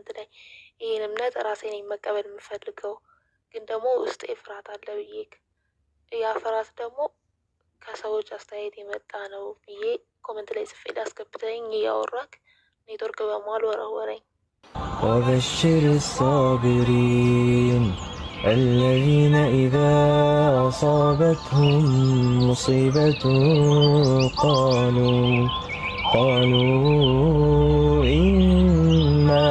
ኮመንት ላይ ይህን እምነት ራሴ ነኝ መቀበል የምፈልገው፣ ግን ደግሞ ውስጤ ፍርሃት አለ ብዬክ ያ ፍርሃት ደግሞ ከሰዎች አስተያየት የመጣ ነው ብዬ ኮመንት ላይ ጽፌ ላስገብተኝ እያወራክ ኔትወርክ በመዋል ወረወረኝ። وبشر الصابرين الذين إذا أصابتهم مصيبة قالوا إنا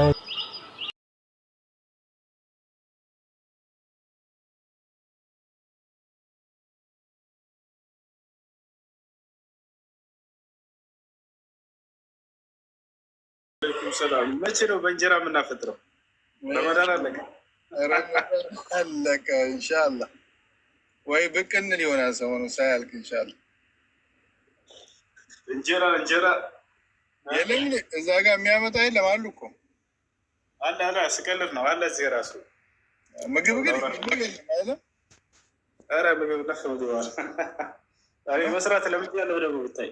ሰላም መቼ ነው በእንጀራ የምናፈጥረው? ረመዳን አለቀ አለቀ። ኢንሻአላህ ወይ ብቅ እንል ይሆናል ሰሞኑን ሳያልቅ ኢንሻአላህ። እንጀራ የለም እዛ ጋር የሚያመጣ የለም አሉ እኮ አለ ስቀልፍ ነው አለ እዚህ ራሱ ምግብ ግን የለም አይደል? ኧረ ምግብ ነፍ ምግብ አለ መስራት ለምን ያለው ደግሞ ብታይ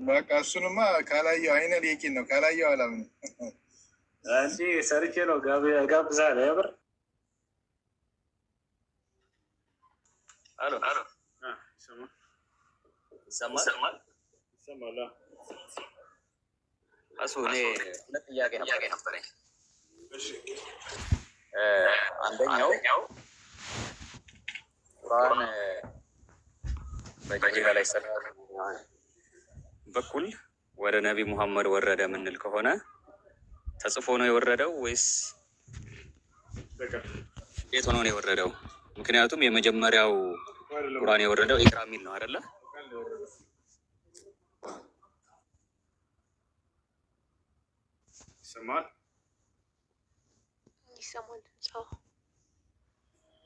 በቃ እሱንማ ካላየው አይነ ሊቂን ነው ካላየው አላምንም። አንቺ ሰርቼ ነው ጋብዛለሁ ያብር አሎ ይሰማል እሱ እኔ ሁለት ጥያቄ ነበረኝ። አንደኛው ቁርአን በጅብሪል ላይ ሰላም በኩል ወደ ነቢ ሙሐመድ ወረደ የምንል ከሆነ ተጽፎ ነው የወረደው ወይስ እንዴት ሆኖ ነው የወረደው? ምክንያቱም የመጀመሪያው ቁርአን የወረደው ኢቅራ ሚል ነው አይደለ? ይሰማል?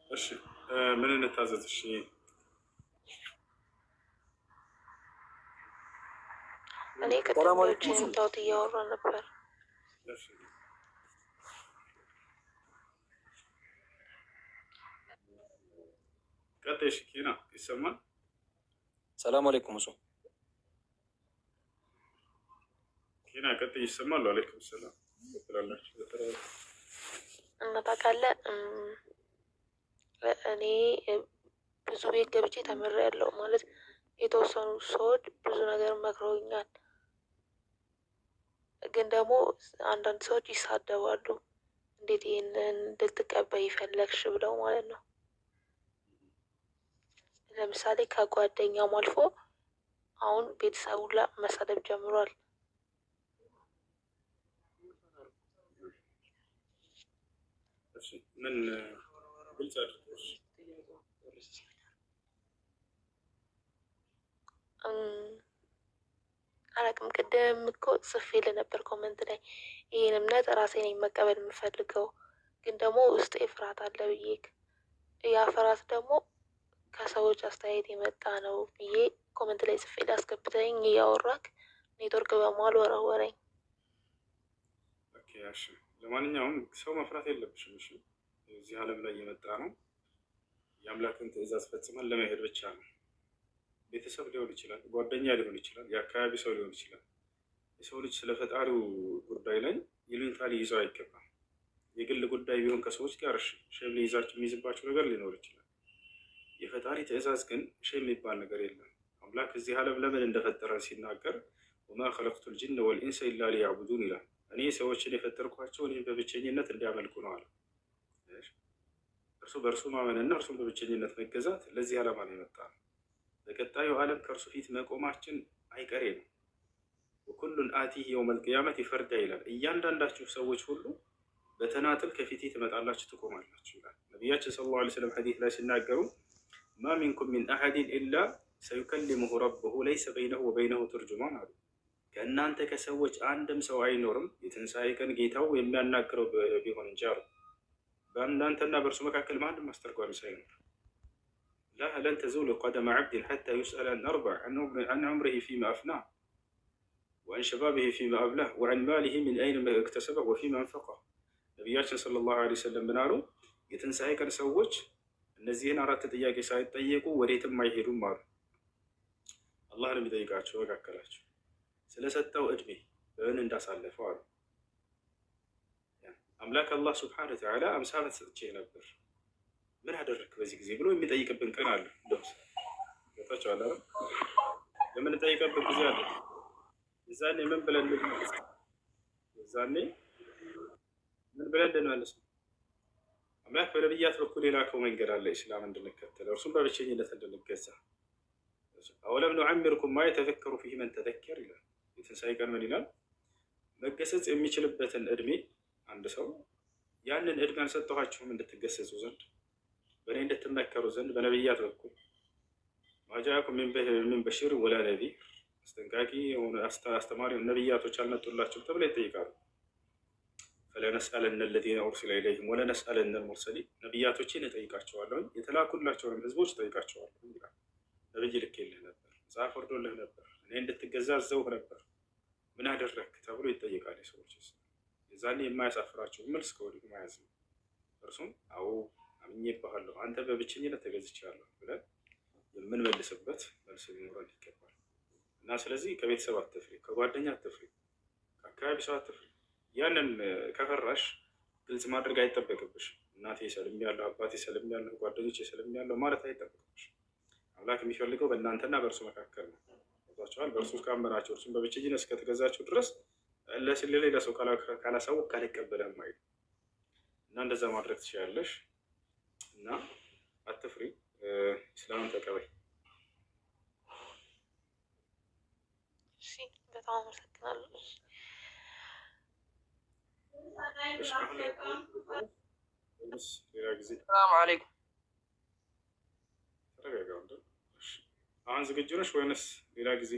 እሺ ምን እንታዘዝ? እሺ እኔ ከተማዎችን ታውት እያወራ ነበር። ቀጥሽ ኪና ይሰማል? ሰላም አለይኩም እሱ ኪና ቀጥሽ ይሰማል? አለይኩም ሰላም ትላላችሁ እና ታውቃለህ እኔ ብዙ ቤት ገብቼ ተምሬያለሁ። ማለት የተወሰኑ ሰዎች ብዙ ነገር መክረውኛል። ግን ደግሞ አንዳንድ ሰዎች ይሳደባሉ። እንዴት ይሄንን እንድትቀበይ ፈለግሽ ብለው ማለት ነው። ለምሳሌ ከጓደኛም አልፎ አሁን ቤተሰቡ ላይ መሳደብ ጀምሯል። ምን ግልጽ አድርጎሽ አላቅም። ቅድም እኮ ጽፌልህ ነበር ኮመንት ላይ ይህን እምነት ራሴ ነኝ መቀበል የምፈልገው፣ ግን ደግሞ ውስጤ ፍርሃት አለ ብዬክ ያ ፍርሃት ደግሞ ከሰዎች አስተያየት የመጣ ነው ብዬ ኮመንት ላይ ጽፌ ላስገብተኝ እያወራክ ኔትወርክ በመዋል ወረወረኝ። ለማንኛውም ሰው መፍራት የለብሽም። እሺ እዚህ ዓለም ላይ የመጣ ነው የአምላክን ትእዛዝ ፈጽመን ለመሄድ ብቻ ነው። ቤተሰብ ሊሆን ይችላል፣ ጓደኛ ሊሆን ይችላል፣ የአካባቢ ሰው ሊሆን ይችላል። የሰው ልጅ ስለ ፈጣሪው ጉዳይ ላይ ይሉኝታ ሊይዘው አይገባም። የግል ጉዳይ ቢሆን ከሰዎች ጋር ሸም ሊይዛቸው የሚይዝባቸው ነገር ሊኖር ይችላል። የፈጣሪ ትእዛዝ ግን ሸም የሚባል ነገር የለም። አምላክ እዚህ ዓለም ለምን እንደፈጠረን ሲናገር ወማ ኸለቅቱል ጅነ ወልኢንሰ ኢላ ሊያዕቡዱን ይላል። እኔ ሰዎችን የፈጠርኳቸው እኔም በብቸኝነት እንዲያመልኩ ነው አለ። እርሱ በእርሱ ማመንና እርሱን በብቸኝነት መገዛት ለዚህ ዓላማ ነው የመጣ ነው። በቀጣዩ ዓለም ከእርሱ ፊት መቆማችን አይቀሬ ነው። ወኩሉን አቲህ የውመል ቂያመት ፈርዳ ይላል። እያንዳንዳችሁ ሰዎች ሁሉ በተናጥል ከፊቴ ትመጣላችሁ ትቆማላችሁ ይላል ነቢያችን ሰለላሁ ዐለይሂ ወሰለም ሐዲስ ላይ ሲናገሩ ማ ሚንኩም ሚን አሐድን ኢላ ሰዩከሊሙሁ ረቡሁ ለይሰ በይነሁ ወበይነሁ ተርጁማን አሉ። ከእናንተ ከሰዎች አንድም ሰው አይኖርም የትንሣኤ ቀን ጌታው የሚያናግረው ቢሆን እንጂ አሉ። በእናንተና በእርሱ መካከል ማንም አስተርጓሚ ሳይኖር لا لن تزول قدم عبد حتى يسأل عن أربع عن عمره فيما أفناه وعن شبابه فيما أبلاه وعن ماله من أين اكتسبه وفيما أنفقه ነቢያችን ሰለላሁ ዐለይሂ ወሰለም ብናሉ የትንሣኤ ቀን ሰዎች እነዚህን አራት ጥያቄ ሳይጠየቁ ወዴትም አይሄዱም አሉ። አላህን የሚጠይቃቸው መካከላቸው ስለሰጠው እድሜ በምን እንዳሳለፈው አሉ። አምላክ አላህ ስብሐነ ወተዓላ 50 ዓመት ሰጥቼ ነበር ምን አደረክ በዚህ ጊዜ ብሎ የሚጠይቅብን ቀን አለ። ገብታችኋል አይደል? የምንጠይቅበት ጊዜ አለ። የዛኔ ምን ብለን እንመልስ? የዛኔ ምን ብለን እንመልስ? አምላክ በነቢያት በኩል የላከው መንገድ አለ ኢስላም እንድንከተል እርሱም በብቸኝነት እንድንገዛ። አወለም ኑዐምርኩም ማ የተዘከሩ ፊህ መን ተዘከር ይላል። የትንሣኤ ቀን ምን ይላል? መገሰጽ የሚችልበትን እድሜ አንድ ሰው ያንን እድሜ አልሰጠኋችሁም እንድትገሰጹ ዘንድ በእኔ እንድትመከሩ ዘንድ በነቢያት በኩል ማጃአኩም ሚን በሺር ወላ ነዚር አስጠንቃቂ የሆነ አስተማሪ ነቢያቶች አልመጡላችሁም ተብለው ይጠይቃሉ። ፈለነስአለነ ለዚነ ኡርሲለ ኢለይሂም ወለነስአለነ ልሙርሰሊን ነቢያቶችን እጠይቃቸዋለሁ የተላኩላቸውንም ህዝቦች እጠይቃቸዋለሁ ይላል። ነብይ ልኬልህ ነበር፣ መጽሐፍ ወርዶልህ ነበር፣ እኔ እንድትገዛ አዘውህ ነበር፣ ምን አደረግክ ተብሎ ይጠየቃል። የሰዎች የዛኔ የማያሳፍራቸውን መልስ ከወዲሁ መያዝ ነው። እርሱም አዎ አምኜብሃለሁ፣ አንተ በብቸኝነት ተገዝቻለሁ ብለን የምንመልስበት መልስ ሊኖረን ይገባል። እና ስለዚህ ከቤተሰብ አትፍሪ፣ ከጓደኛ አትፍሪ፣ ከአካባቢ ሰው አትፍሪ። ያንን ከፈራሽ ግልጽ ማድረግ አይጠበቅብሽ። እናቴ ሰልሜያለሁ፣ አባቴ ሰልሜያለሁ፣ ጓደኞቼ ሰልሜያለሁ ማለት አይጠበቅብሽ። አምላክ የሚፈልገው በእናንተና በእርሱ መካከል ነው። ቸዋል በእርሱ ካመናቸው እርሱም በብቸኝነት እስከተገዛቸው ድረስ ለሌላ ሰው ካላሳወቅ ካልቀበለም አይደል እና እንደዛ ማድረግ ትችላለሽ። እና አትፍሪ፣ እስላምን ተቀበይ። እሺ፣ በጣም አመሰግናለሁ። ሌላ ጊዜ ሰላም አለይኩም። ተረጋጋ። አሁን ዝግጁ ነሽ ወይንስ ሌላ ጊዜ?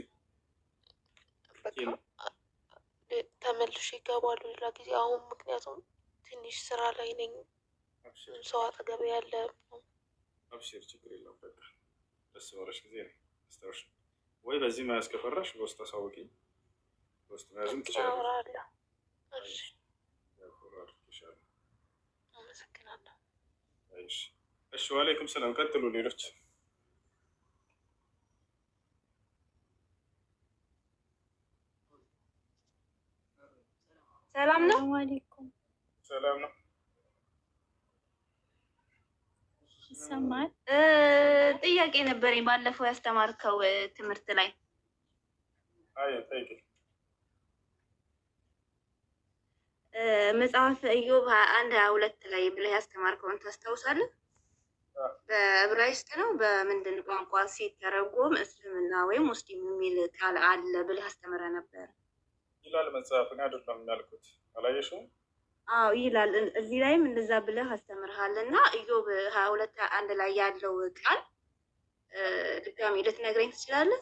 ተመልሼ ይገባሉ ሌላ ጊዜ። አሁን ምክንያቱም ትንሽ ስራ ላይ ነኝ፣ ሰው አጠገቤ ያለ። አብሽር፣ ችግር የለውም። በቃ ደስ ባለሽ ጊዜ ነው አስታውሽ። ወይ በዚህ መያዝ ከፈራሽ በውስጥ አሳውቂኝ። በውስጥ መያዝም ትችላለሽ። እሺ፣ አመሰግናለሁ። እሺ፣ ወአለይኩም ሰላም። ቀጥሉ ሌሎች። ሰላም ነው። አለይኩም ሰላም ነው። ይሰማል። ጥያቄ ነበረኝ ባለፈው ያስተማርከው ትምህርት ላይ። አይ ጠይቂ። መጽሐፍ ኢዮብ 21:22 ላይ ብለህ ያስተማርከውን ታስታውሳለህ? በዕብራይስጥ ነው በምንድን ቋንቋ ሲተረጎም እስልምና ወይም ሙስሊም የሚል ቃል አለ ብለህ አስተምረህ ነበር ይላል መጽሐፍ። እኔ አይደለም ያልኩት፣ አላየሽውም? አዎ ይላል። እዚህ ላይም እንደዛ ብለህ አስተምርሃል። እና ኢዮብ 22:1 ላይ ያለው ቃል ድጋሚ ልትነግረኝ ትችላለህ?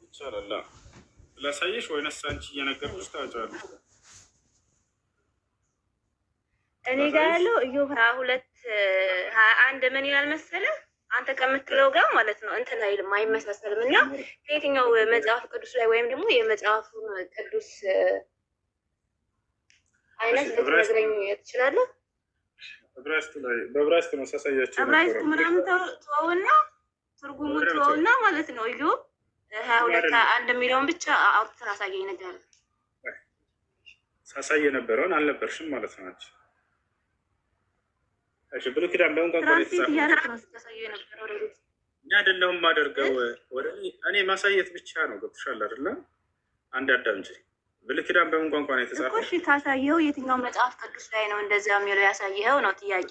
ይቻላል። ላሳየሽ ወይንስ አንቺ እየነገርኩሽ ታውቂዋለሽ? እኔ ጋር ያለው ኢዮብ 22:1 ምን ይላል መሰለህ? አንተ ከምትለው ጋር ማለት ነው እንትን አይልም፣ አይመሳሰልም። እና ከየትኛው መጽሐፍ ቅዱስ ላይ ወይም ደግሞ የመጽሐፉ ቅዱስ አይነት ልትነግረኝ ትችላለህ? በዕብራይስጥ ነው ሳሳያቸው። ዕብራይስጥ ምናምን ተወውና ትርጉሙ ተወውና ማለት ነው ኢዮብ 22:1 የሚለውን ብቻ አውጥተህ አሳየኝ ነገር። ሳሳይ የነበረውን አልነበርሽም ማለት ነው አንቺ። እሺ፣ ብሉይ ኪዳን በምን ቋንቋ ነው የተጻፈው? እኔ አይደለሁም የማደርገው፣ ወደ እኔ ማሳየት ብቻ ነው። ገብቶሻል አይደለ? አንድ አዳምጪ። ብሉይ ኪዳን በምን ቋንቋ ነው የተጻፈው? እሺ፣ ካሳየኸው የትኛው መጽሐፍ ቅዱስ ላይ ነው እንደዛ የሚለው ያሳየኸው ነው ጥያቄ።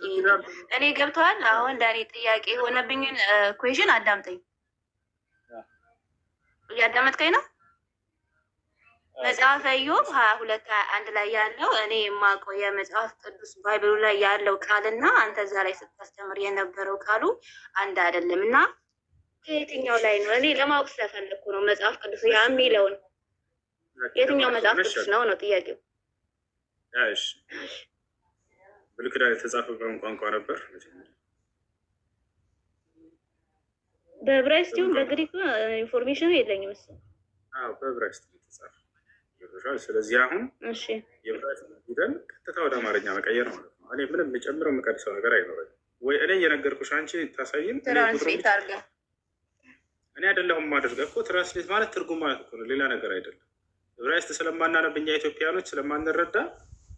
እኔ ገብቶሃል? አሁን ለእኔ ጥያቄ የሆነብኝን ኩዌሽን አዳምጠኝ። እያዳመጥከኝ ነው? መጽሐፈ ኢዮብ 22:1 ላይ ያለው እኔ የማውቀው የመጽሐፍ ቅዱስ ባይብሉ ላይ ያለው ቃልና አንተ እዛ ላይ ስታስተምር የነበረው ቃሉ አንድ አይደለም። እና ከየትኛው ላይ ነው? እኔ ለማወቅ ስለፈለኩ ነው። መጽሐፍ ቅዱስ ያ የሚለውን የትኛው መጽሐፍ ቅዱስ ነው ነው ጥያቄው። እሺ፣ ብሉይ ኪዳን የተጻፈው በምን ቋንቋ ነበር? በዕብራይስጥ ይሁን በግሪክ ኢንፎርሜሽኑ የለኝም እሱ። አዎ፣ በዕብራይስጥ የተጻፈው። ስለዚህ አሁን እሺ፣ የዕብራይስጥ ፊደል ቀጥታ ወደ አማርኛ መቀየር ማለት ነው። እኔ ምንም የምጨምረው የምቀድሰው ነገር አይኖረኝም። ወይ እኔ እየነገርኩሽ አንቺ ታሳይን። ትራንስሌት አድርገህ እኔ አይደለሁም የማደርገው እኮ። ትራንስሌት ማለት ትርጉም ማለት እኮ ነው፣ ሌላ ነገር አይደለም። ዕብራይስጥ ስለማናነብ እኛ ኢትዮጵያኖች ስለማንረዳ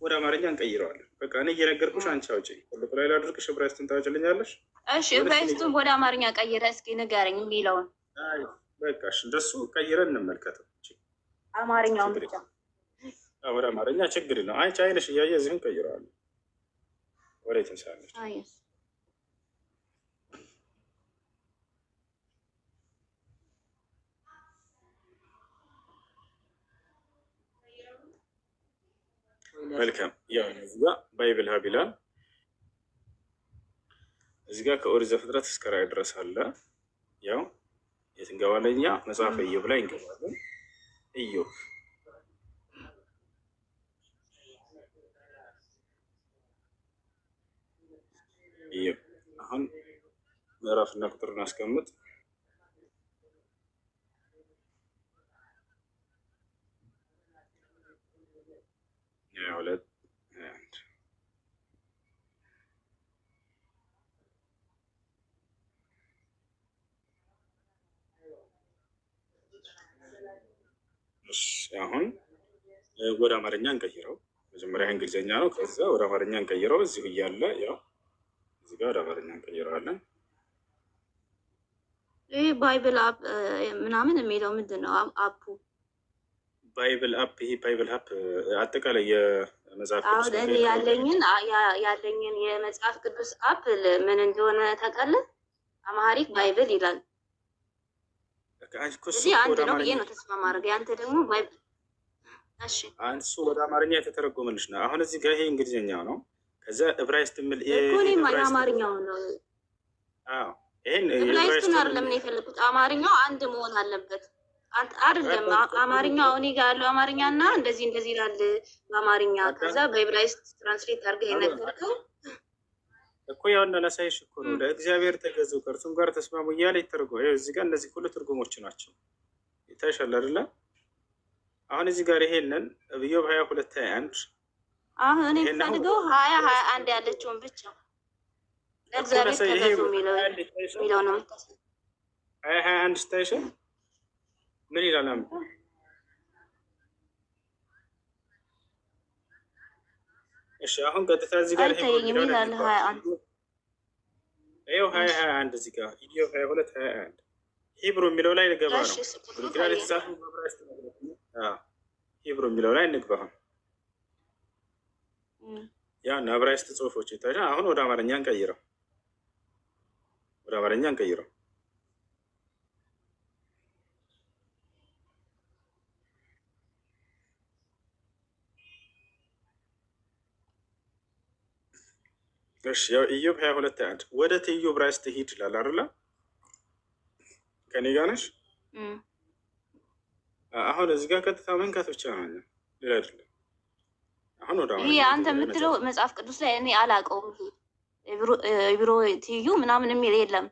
ወደ አማርኛ እንቀይረዋለን። በቃ እኔ እየነገርኩሽ አንቺ አውጪ። ትልቁ ላይ ላድርግሽ፣ ዕብራይስጥን ታወጭልኛለሽ? እሺ ዕብራይስጡን ወደ አማርኛ ቀይረ እስኪ ንገረኝ የሚለውን። በቃ እንደሱ ቀይረን እንመልከተው። አማርኛውን ብቻ ወደ አማርኛ ችግር ነው። አንቺ አይነሽ እያየ እዚሁን ቀይረዋለን። ወደ ትንሳለች መልካም። ያው እዚህ ጋር ባይብል ሀብ ይላል። እዚህ ጋር ከኦሪት ዘፍጥረት እስከ ራዕይ ድረስ አለ። ያው የት እንገባለን እኛ? መጽሐፈ ኢዮብ ላይ እንገባለን። ኢዮብ አሁን ምዕራፍና ቁጥርን አስቀምጥ። ሁለት አሁን ወደ አማርኛ እንቀይረው። መጀመሪያ እንግሊዝኛ ነው፣ ከዛ ወደ አማርኛ እንቀይረው። እዚሁ እያለ ያው እዚህ ጋር ወደ አማርኛ እንቀይረዋለን። ይህ ባይብል አፕ ምናምን የሚለው ምንድን ነው? አፑ ባይብል አፕ። ይሄ ባይብል አፕ አጠቃላይ የመጽሐፍ ቅዱስ ያለኝን የመጽሐፍ ቅዱስ አፕ ምን እንደሆነ ታውቃለህ? አማሪክ ባይብል ይላል። እዚህ አንድ ነው ብዬ ነው ተስፋ ማድረግ። ያንተ ደግሞ ባይብል። እሺ አንሱ ወደ አማርኛ የተተረጎመልሽ ነው። አሁን እዚህ ጋር ይሄ እንግሊዝኛው ነው። ከዛ ዕብራይስጥ ምን አማርኛው ነው። አዎ ይሄን ዕብራይስጡን አይደለም ነው የፈለኩት። አማርኛው አንድ መሆን አለበት። አይደለም አማርኛው እኔ ጋር ያለው አማርኛ እና እንደዚህ ይላል በአማርኛ። ከዛ በዕብራይስጥ ትራንስሌት አድርገህ የነገርከው እኮ ያውና ላሳይሽ እኮ ነው። ለእግዚአብሔር ተገዙ ከእርሱም ጋር ተስማሙ እያለ ይተርጎም። ይኸው እዚህ ጋር እነዚህ ሁሉ ትርጉሞች ናቸው። ይታይሻል አይደለ? አሁን እዚህ ጋር ይሄንን ኢዮብ 22:21 አሁን እኔ የምፈልገው 20:21 ያለችውን ብቻ ለእግዚአብሔር ተገዙ የሚለው ነው። 20:21 ስታይሽ ምን ይላል? እሺ አሁን ቀጥታ እዚህ ጋር ይሄው 20:21 እዚህ ጋር ኢዮብ 22:21 ሂብሩ የሚለው ላይ ልገባ ነው። ግራ ለተጻፈው በዕብራይስጥ ነው። ሂብሩ የሚለው ላይ እንግባ። ያ እና ዕብራይስጥ ጽሑፎች ይታያል። አሁን ወደ አማርኛ እንቀይረው። እሺ ያው ኢዮብ 22:21 ወደ ትይዩ ዕብራይስጥ ሂድ ይላል አይደለ? ከኔ ጋር ነሽ? አሁን እዚህ ጋር ቀጥታ መንካት ብቻ ነው፣ ሌላ አይደለም። አሁን ወደ ይሄ አንተ የምትለው መጽሐፍ ቅዱስ ላይ እኔ አላውቀውም። ኢብሮ ትይዩ ምናምን የሚል የለም።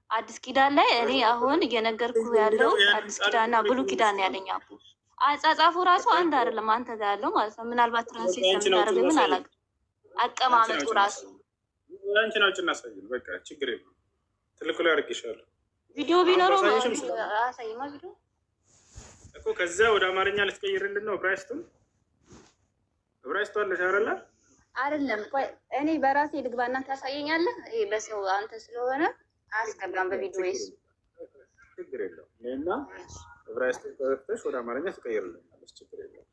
አዲስ ኪዳን ላይ እኔ አሁን እየነገርኩ ያለው አዲስ ኪዳንና ብሉይ ኪዳን ያለኝ አጻጻፉ ራሱ አንድ አይደለም። አንተ ጋር ያለው ማለት ነው። ምናልባት ትራንስሌት ስለምታደርግ ምን አላውቅም። አቀማመጡ ራሱ አንቺን አውጭና አሳይን። በቃ ችግር የለም። ትልቁ ላይ አድርጌሻለሁ። ቪዲዮ ቢኖረው አሳይማ ቪዲዮ እኮ ከዛ ወደ አማርኛ ልትቀይርልን ነው። ዕብራይስጡ አለሽ አይደለ? አይደለም። ቆይ እኔ በራሴ ልግባና ታሳየኛለህ። ይሄ በሰው አንተ ስለሆነ አያስገባም በቪዲዮ ወይስ ችግር የለውም። እና ዕብራይስጡ ከፍተሽ ወደ አማርኛ ትቀይርልናለች። ችግር የለውም።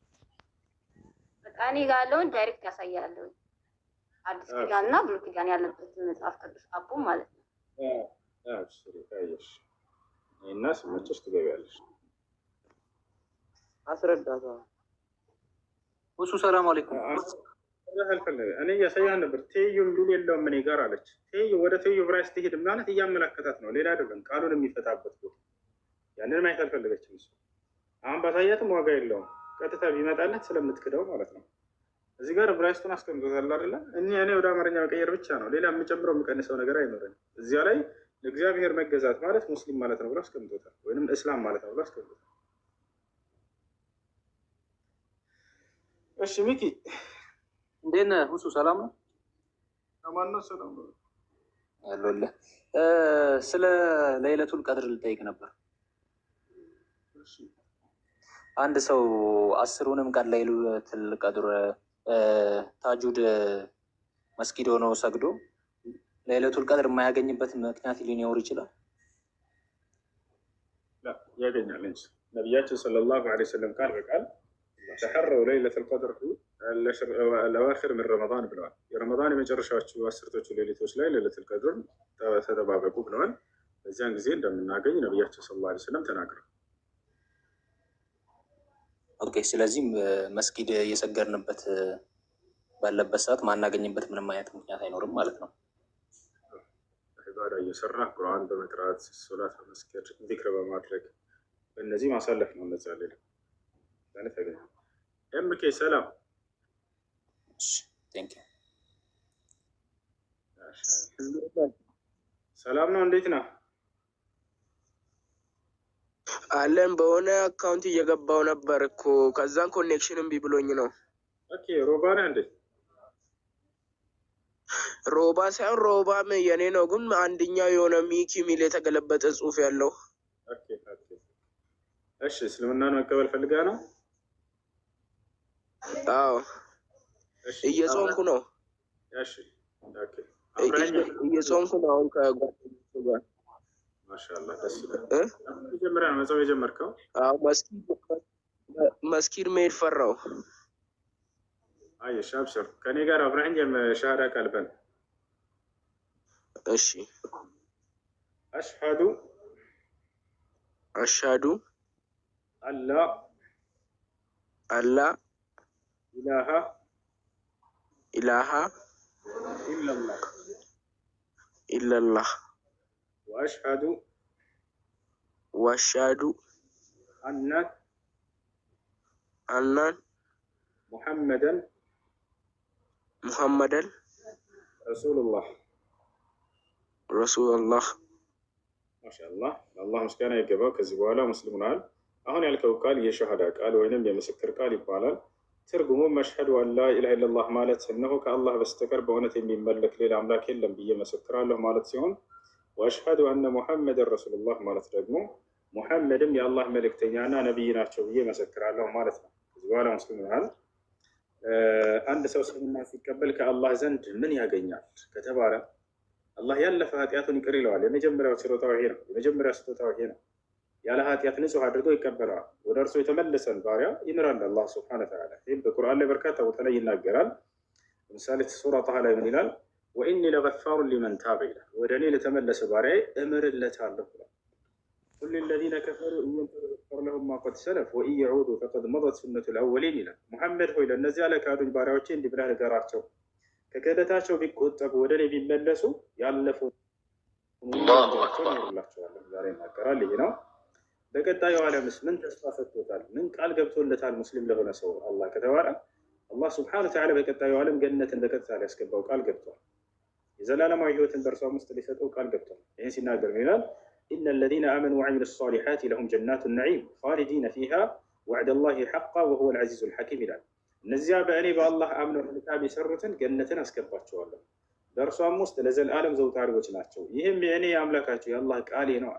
በቃ እኔ ጋር ያለውን ዳይሬክት ያሳያለሁ። አዲስ ኪዳን እና ብሉይ ኪዳን ያለበት መጽሐፍ ቅዱስ አቦ ማለት ነው። እና ስመቸሽ ትገቢያለሽ። አስረዳታ እሱ ሰላም አለይኩም። እኔ እያሳያህ ነበር። ትይዩ የሚል የለውም እኔ ጋር አለች። ትይዩ ወደ ትይዩ ዕብራይስጥ ሄድ ማለት እያመላከታት ነው፣ ሌላ አይደለም። ቃሉን የሚፈታበት ቦታ ያንን ማየት አልፈለገችም እሱ። አሁን ባሳያትም ዋጋ የለውም። ቀጥታ ቢመጣለት ስለምትክደው ማለት ነው። እዚህ ጋር ዕብራይስጡን አስቀምጦታል አይደለ? እኔ ወደ አማርኛ መቀየር ብቻ ነው፣ ሌላ የምጨምረው የምቀንሰው ነገር አይኖረኝም። እዚያ ላይ ለእግዚአብሔር መገዛት ማለት ሙስሊም ማለት ነው ብሎ አስቀምጦታል፣ ወይም እስላም ማለት ነው ብሎ አስቀምጦታል። እሺ ሚኪ እንዴት ነህ? ሁሱ ሰላም ነው? ማነው? ሰላም ነው አለሁልህ። ስለ ለይለቱል ቀድር ልጠይቅ ነበር። አንድ ሰው 10ሩንም ቀን ለይለቱል ቀድር ታጁድ መስጊድ ሆኖ ሰግዶ ለይለቱል ቀድር የማያገኝበት ምክንያት ሊኖር ይችላል? ያገኛል እንጂ ነቢያችን ሰለላሁ ዐለይሂ ወሰለም ቃል በቃል ተሐረው ለይለቱል ቀድር ለዋኺር ምን ረመዳን ብለዋል። የረመዳን የመጨረሻዎቹ አስርቶቹ ሌሊቶች ላይ ለይለቱል ቀድር ተጠባበቁ ብለዋል። በዚያን ጊዜ እንደምናገኝ ነቢያችን ሰለላሁ ዐለይሂ ወሰለም ተናግረዋል። ኦኬ። ስለዚህ መስጊድ እየሰገድንበት ባለበት ሰዓት ማናገኝበት ምንም አይነት ምክንያት አይኖርም ማለት ነው። ኢባዳ እየሰራ ቁርአን በመቅራት ሶላት በመስገድ ዚክር በማድረግ በእነዚህ ማሳለፍ ነው። እነዛ ሌላ ተገኘ። ኤምኬ ሰላም ሰላም ነው። እንዴት ነህ? አለን። በሆነ አካውንት እየገባው ነበር እኮ ከዛን ኮኔክሽን እምቢ ብሎኝ ነው። ኦኬ። ሮባ ነህ እንዴ? ሮባ ሳይሆን ሮባም የኔ ነው፣ ግን አንደኛው የሆነ ሚኪ ሚል የተገለበጠ ጽሑፍ ያለው። እሺ፣ እስልምናን መቀበል ፈልጋ ነው? አዎ፣ እየጾምኩ ነው። እሺ፣ ኦኬ። እየጾምኩ ነው አሁን ከጓደኞቹ ጋር። ማሻአላህ ደስ ይላል። መጀመሪያ ነው መጾም የጀመርከው? አዎ፣ መስጊድ መሄድ ፈራው። አይ ሻብሽር ከኔ ጋር አብረኸኝ ሻሃዳ ቃል በል። እሺ። አሽሀዱ አላ ኢላሃ ኢለላህ ወአሽሀዱ አነ ሙሐመደን ረሱሉላህ። ማሻአላህ ለአላህ ምስጋና ይገባው። ከዚህ በኋላ ሙስሊም ሆነሃል። አሁን ያልከው ቃል የሸሃዳ ቃል ወይንም የምስክር ቃል ይባላል። ትርጉሙም መሽሀዱ አን ላ ኢላሀ ኢለላህ ማለት እነሆ ከአላህ በስተቀር በእውነት የሚመለክ ሌላ አምላክ የለም ብዬ መሰክራለሁ ማለት ሲሆን፣ ወአሽሀዱ አነ ሙሐመድን ረሱሉላህ ማለት ደግሞ ሙሐመድም የአላህ መልእክተኛና ነቢይ ናቸው ብዬ መሰክራለሁ ማለት ነው። ከዚህ በኋላ ሙስሊም ሆነሃል። አንድ ሰው እስልምና ሲቀበል ከአላህ ዘንድ ምን ያገኛል ከተባለ አላህ ያለፈ ኃጢአቱን ይቅር ይለዋል። የመጀመሪያው ስጦታው ይሄ ነው። የመጀመሪያው ስጦታው ይሄ ነው። ያለ ኃጢአት ንጹህ አድርገው ይቀበለዋል። ወደ እርሱ የተመለሰን ባሪያ ይምራል አላህ ሱብሓነሁ ወተዓላ። ይህም በቁርአን ላይ በርካታ ቦታ ላይ ይናገራል። ለምሳሌ ሱራ ጣሃ ላይ ምን ይላል? ወኢኒ ለገፋሩን ሊመን ታበ ይላል። ወደ እኔ ለተመለሰ ባሪያ እምርለታለሁ ይላል። ቁል ለዚነ ከፈሩ ኢየግፈር ለሁም ማ ቀድ ሰለፍ ወኢን የዑዱ ፈቀድ መደት ሱነቱል አወሊን ይላል። ሙሐመድ ሆይ ለእነዚያ ለካዱኝ ባሪያዎቼ እንዲህ ብለህ ንገራቸው ከክህደታቸው ቢቆጠቡ ወደ እኔ ቢመለሱ ያለፉ ይላቸዋለሁ። ዛሬ ይናገራል። ይህ ነው። በቀጣዩ ዓለምስ ምን ተስፋ ሰጥቶታል? ምን ቃል ገብቶለታል? ሙስሊም ለሆነ ሰው አላህ ከተባለ አላህ ሱብሓነሁ ወተዓላ በቀጣዩ ዓለም ገነትን በቀጥታ ሊያስገባው ቃል ገብቷል። የዘላለማዊ ህይወትን በእርሷም ውስጥ ሊሰጠው ቃል ገብቷል። ይህን ሲናገር ምን ይላል? ኢነ ለዚነ አመኑ ወዐሚሉ ሷሊሓት ለሁም ጀናቱ ነዒም ኻሊዲነ ፊሃ ወዕደላሂ ሐቃ ወሁወል ዐዚዙል ሐኪም ይላል። እነዚያ በእኔ በአላህ አምነው መልካም የሰሩትን ገነትን አስገባቸዋለሁ፣ በእርሷም ውስጥ ለዘላለም ዘውታሪዎች ናቸው። ይህም የእኔ የአምላካቸው የአላህ ቃሌ ነው።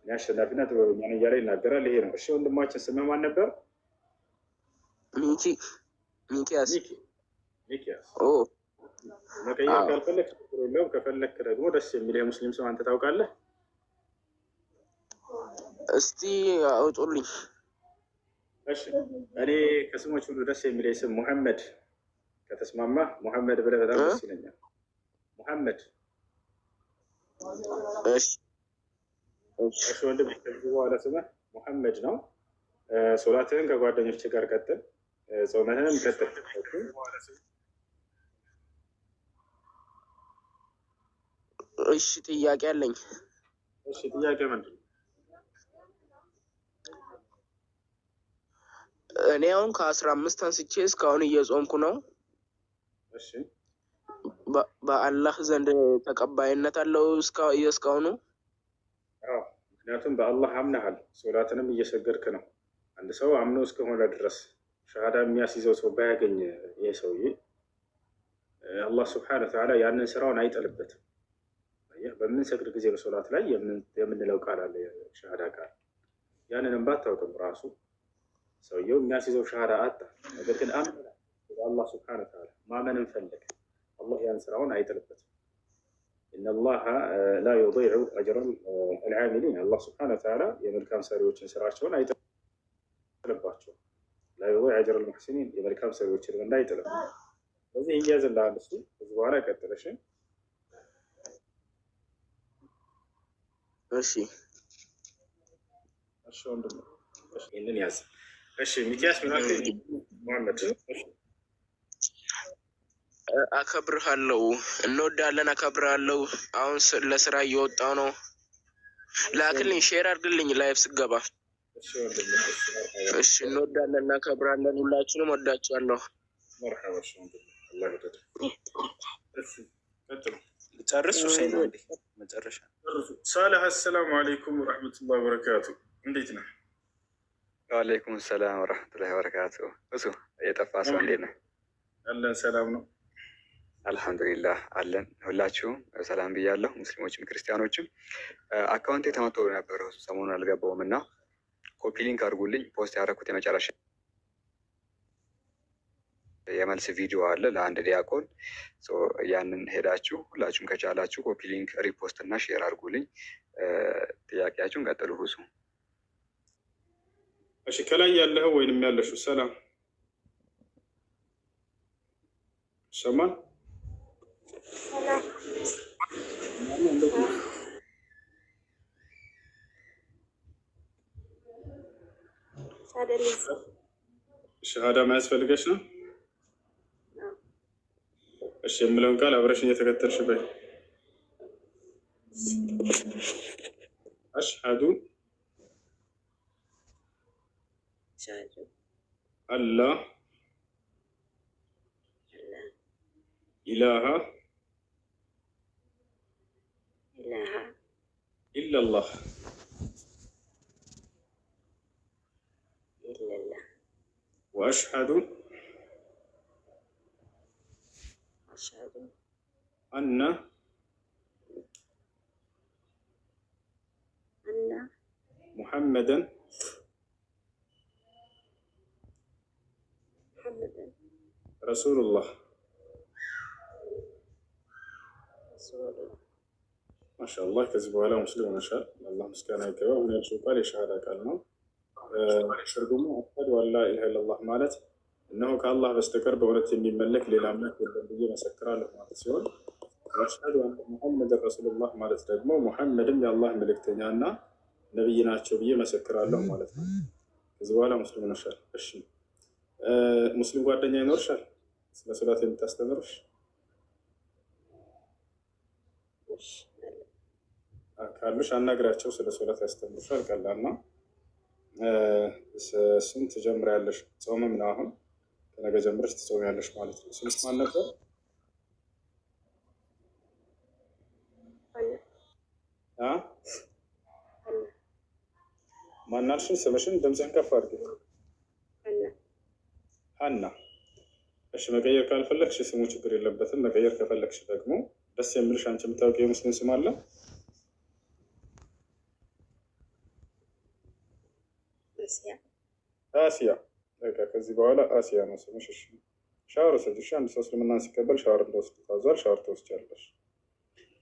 አሸናፊና ጥበበኛ ነው እያለ ይናገራል። ይሄ ነው። እሺ ወንድማችን ስምህ ማን ነበር? ሚኪያስ። መቀየር ካልፈለግ ችግር የለውም። ከፈለክ ደግሞ ደስ የሚል የሙስሊም ስም አንተ ታውቃለህ? እስቲ አውጡልኝ። እሺ እኔ ከስሞች ሁሉ ደስ የሚለኝ ስም ሙሐመድ። ከተስማማ ሙሐመድ ብለህ በጣም ደስ ይለኛል። ሙሐመድ። እሺ ወንድም፣ ከዚህ በኋላ ስምህ ሙሐመድ ነው። ሶላትህን ከጓደኞች ጋር ቀጥል፣ ጾምህንም ቀጥል። እሺ ጥያቄ አለኝ። እሺ ጥያቄ ምንድን ነው? እኔ አሁን ከ15 አንስቼ እስካሁን እየጾምኩ ነው። እሺ በአላህ ዘንድ ተቀባይነት አለው እስካሁኑ? አዎ፣ ምክንያቱም በአላህ አምነሃል፣ ሶላትንም እየሰገድክ ነው። አንድ ሰው አምኖ እስከሆነ ድረስ ሸሃዳ የሚያስይዘው ሰው ባያገኝ ይሄ ሰውዬ አላህ ስብሐነ ወተዓላ ያንን ስራውን አይጠልበትም። በምንሰግድ ጊዜ በሶላት ላይ የምንለው ቃል አለ፣ ሸሃዳ ቃል። ያንንም ባታውቅም ራሱ ሰውየው የሚያስይዘው ሸሃዳ አጣ። ነገር ግን በአላህ ስብሐነ ወተዓላ ማመንን ፈለገ አላህ ያን ስራውን አይጥልበትም። ኢነላሃ ላ ዩዲዑ አጅረል አልዓሚሊን አላህ ስብሐነ ወተዓላ የመልካም ሰሪዎችን ስራቸውን አይጥልባቸውም። ላ ዩዲዑ አጅረል ሙሕሲኒን የመልካም ሰሪዎችን ምንዳ አይጥልም። ስለዚህ እያዝልሃል እሱ ከዚህ በኋላ ቀጥለሽ እሺ ወንድም ይህንን ያዝ። እሺ ሚኪያስ ሙሐመድ አከብርሃለሁ፣ እንወዳለን፣ አከብርሃለሁ። አሁን ለስራ እየወጣው ነው። ላክልኝ፣ ሼር አድርግልኝ ላይፍ ስገባ። እሺ እንወዳለን፣ እናከብራለን። ሁላችንም ወዳችኋለሁ። ጨርስ ሁሴን አንዴ መጨረሻ ሳላህ። አሰላሙ አለይኩም ወረሕመቱላሂ ወበረካቱ። እንዴት ነህ? ወአለይኩም ሰላም ወረሕመቱላሂ ወበረካቱ። እሱ የጠፋ ሰው እንዴት ነህ? አለን ሰላም ነው አልሐምዱሊላህ አለን። ሁላችሁም ሰላም ብያለሁ፣ ሙስሊሞችም ክርስቲያኖችም። አካውንቴ ተመቶ ነበረ ሰሞኑን አልገባውም እና ኮፒ ሊንክ አድርጉልኝ። ፖስት ያደረኩት የመጨረሻ የመልስ ቪዲዮ አለ ለአንድ ዲያቆን። ያንን ሄዳችሁ ሁላችሁም ከቻላችሁ ኮፒ ሊንክ ሪፖስት እና ሼር አድርጉልኝ። ጥያቄያችሁን ቀጥሉ። ሁሱ እሺ፣ ከላይ ያለኸው ወይንም ያለሽው ሰላም ሰማን ሸሃዳ ማያስፈልገች ነው። እሺ የምለውን ቃል አብረሽ እየተከተልሽ በይ። አሽሀዱ አላ ኢላሃ ኢለላህ ወአሽሀዱ አነ ሙሐመደን ረሱሉላህ። ማሻአላህ ከዚህ በኋላ ሙስሊም ሆነሻል። አላህ ምስጋና ይገባው። አሁን ያልሽው ቃል የሸሃዳ ቃል ነው። ትርጉሙ አሽሀዱ አላ ኢላሀ ኢለላህ ማለት እነሆ ከአላህ በስተቀር በእውነት የሚመለክ ሌላ አምላክ የለም ብዬ መሰክራለሁ ማለት ሲሆን፣ አሽሀዱ አነ ሙሐመደን ረሱሉላህ ማለት ደግሞ ሙሐመድም የአላህ መልእክተኛ እና ነቢይ ናቸው ብዬ መሰክራለሁ ማለት ነው። ከዚህ በኋላ ሙስሊም ሆነሻል። እሺ ሙስሊም ጓደኛ ይኖርሻል ስለ ሶላት የምታስተምርሽ? ካሉሽ አናግራቸው፣ ስለ ሶላት ያስተምሩሻል። ቀላል ነው። ስንት ጀምሪያለሽ? ጾምም ነው አሁን ከነገ ጀምረሽ ትጾሚያለሽ ማለት ነው። ስምሽ ማን ነበር? ማናልሽን? ስምሽን ድምፅህን ከፍ አድርጊ። ሀና። እሺ መቀየር ካልፈለግሽ ስሙ ችግር የለበትም። መቀየር ከፈለግሽ ደግሞ ደስ የሚልሽ አንቺ የምታውቂው የሙስሊም ስም አለ? አሲያ። በቃ ከዚህ በኋላ አሲያ ነው ስምሽ። እሺ ሻወር ወሰጂ። እሺ አንድ ሰው እስልምናን ሲቀበል ሻወር እንደወስድ ታዟል። ሻወር ትወስጃለሽ።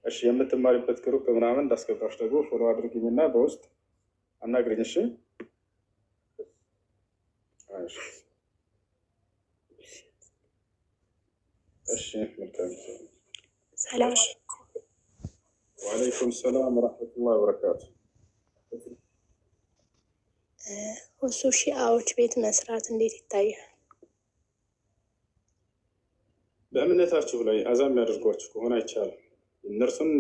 እሺ የምትማሪበት ግሩፕ ምናምን እንዳስገባሽ ደግሞ ፎሎ አድርግኝና በውስጥ አናግሪኝ። እሺ እሺ መልካም ጊዜ። ሰላም ወአለይኩም ሰላም ወረሕመቱላሂ ወበረካቱ። ሁሱ ሺአዎች ቤት መስራት እንዴት ይታያል? በእምነታችሁ ላይ አዛ የሚያደርጓችሁ ከሆነ አይቻልም። እነርሱን